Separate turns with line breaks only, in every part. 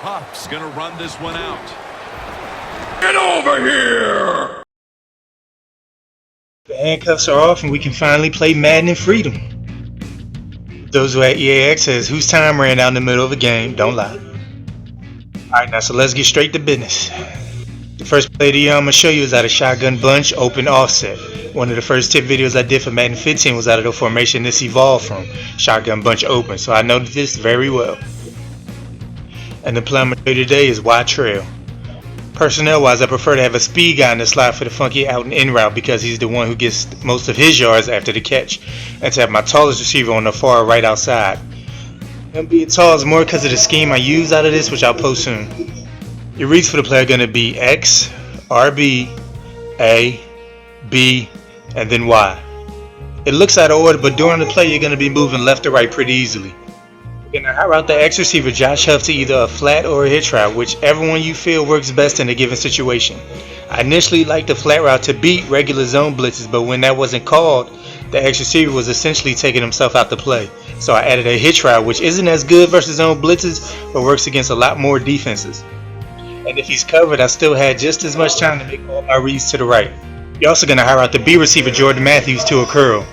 Huff's going to run this one out.
Get over here!
The handcuffs are off and we can finally play Madden in freedom. Those who at EA Access whose time ran out in the middle of a game, don't lie. Alright, now so let's get straight to business. The first play of the year I'm going to show you is out of shotgun bunch, open offset. One of the first tip videos I did for Madden 15 was out of the formation this evolved from, shotgun bunch open, so I know this very well. And the play I'm going to show you today is wide trail. Personnel wise, I prefer to have a speed guy in the slot for the funky out and in route because he's the one who gets most of his yards after the catch, and to have my tallest receiver on the far right outside. Him being tall is more because of the scheme I use out of this, which I'll post soon. Your reads for the play are going to be X, RB, A, B, and then Y. It looks out of order, but during the play you're going to be moving left to right pretty easily. You're going to hot route the X receiver Josh Huff to either a flat or a hitch route, whichever one you feel works best in a given situation. I initially liked the flat route to beat regular zone blitzes, but when that wasn't called, the X receiver was essentially taking himself out the play. So I added a hitch route, which isn't as good versus zone blitzes, but works against a lot more defenses. And if he's covered, I still had just as much time to make all my reads to the right. You're also going to high route the B receiver Jordan Matthews to a curl.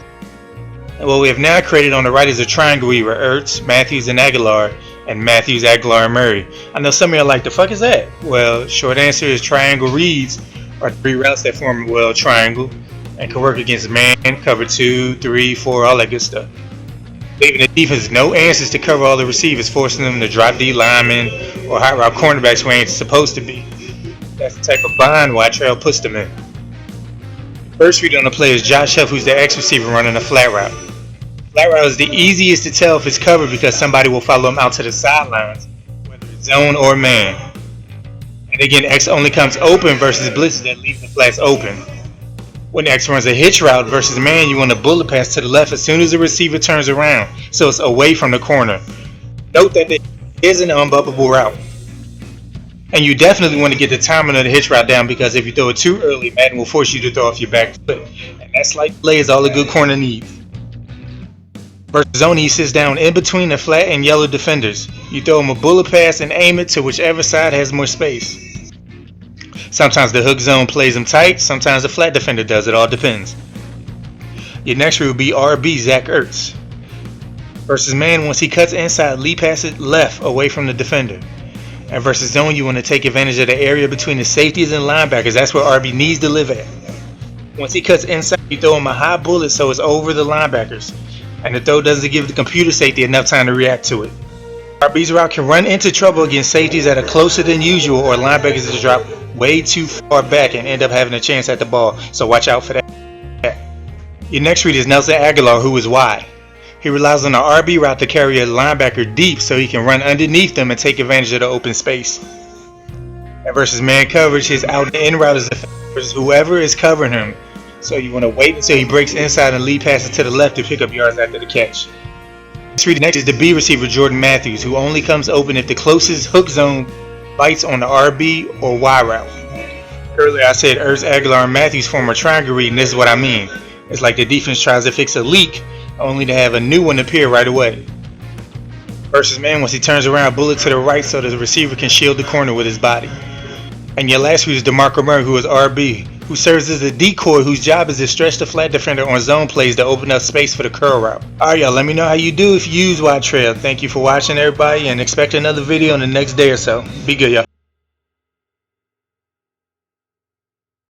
And what we have now created on the right is a triangle read with Ertz, Matthews, and Aguilar, and Matthews, Aguilar, and Murray. I know some of you are like, the fuck is that? Well, short answer is triangle reads are three routes that form a triangle and can work against man, cover 2, 3, 4, all that good stuff. Leaving the defense no answers to cover all the receivers, forcing them to drop D linemen or hot route cornerbacks where ain't supposed to be. That's the type of bind wide trail puts them in. First read on the play is Josh Huff, who's the X receiver running a flat route. Flat route is the easiest to tell if it's covered because somebody will follow him out to the sidelines, whether it's zone or man. And again, X only comes open versus blitzes that leave the flats open. When X runs a hitch route versus man, you want a bullet pass to the left as soon as the receiver turns around, so it's away from the corner. Note that there is an unbumpable route. And you definitely want to get the timing of the hitch route down because if you throw it too early, Madden will force you to throw off your back foot. And that slight delay is all a good corner needs. Versus zone, he sits down in between the flat and yellow defenders. You throw him a bullet pass and aim it to whichever side has more space. Sometimes the hook zone plays him tight, sometimes the flat defender does, it all depends. Your next read will be RB, Zach Ertz. Versus man, once he cuts inside, lead pass it left away from the defender. And versus zone, you want to take advantage of the area between the safeties and linebackers. That's where RB needs to live at. Once he cuts inside, you throw him a high bullet so it's over the linebackers. And the throw doesn't give the computer safety enough time to react to it. RB's route can run into trouble against safeties that are closer than usual or linebackers that drop way too far back and end up having a chance at the ball, so watch out for that. Your next read is Nelson Aguilar, who is wide. He relies on the RB route to carry a linebacker deep so he can run underneath them and take advantage of the open space. And versus man coverage, his out and in route is versus whoever is covering him, so you want to wait until he breaks inside and lead passes to the left to pick up yards after the catch. Next is the B receiver Jordan Matthews, who only comes open if the closest hook zone bites on the RB or Y route. Earlier I said Ertz, Aguilar, and Matthews form a triangle read, and this is what I mean. It's like the defense tries to fix a leak only to have a new one appear right away. Versus man, once he turns around, bullet to the right so the receiver can shield the corner with his body. And your last read is DeMarco Murray, who is RB, who serves as a decoy whose job is to stretch the flat defender on zone plays to open up space for the curl route. Alright y'all, let me know how you do if you use wide trail. Thank you for watching everybody and expect another video in the next day or so. Be good y'all.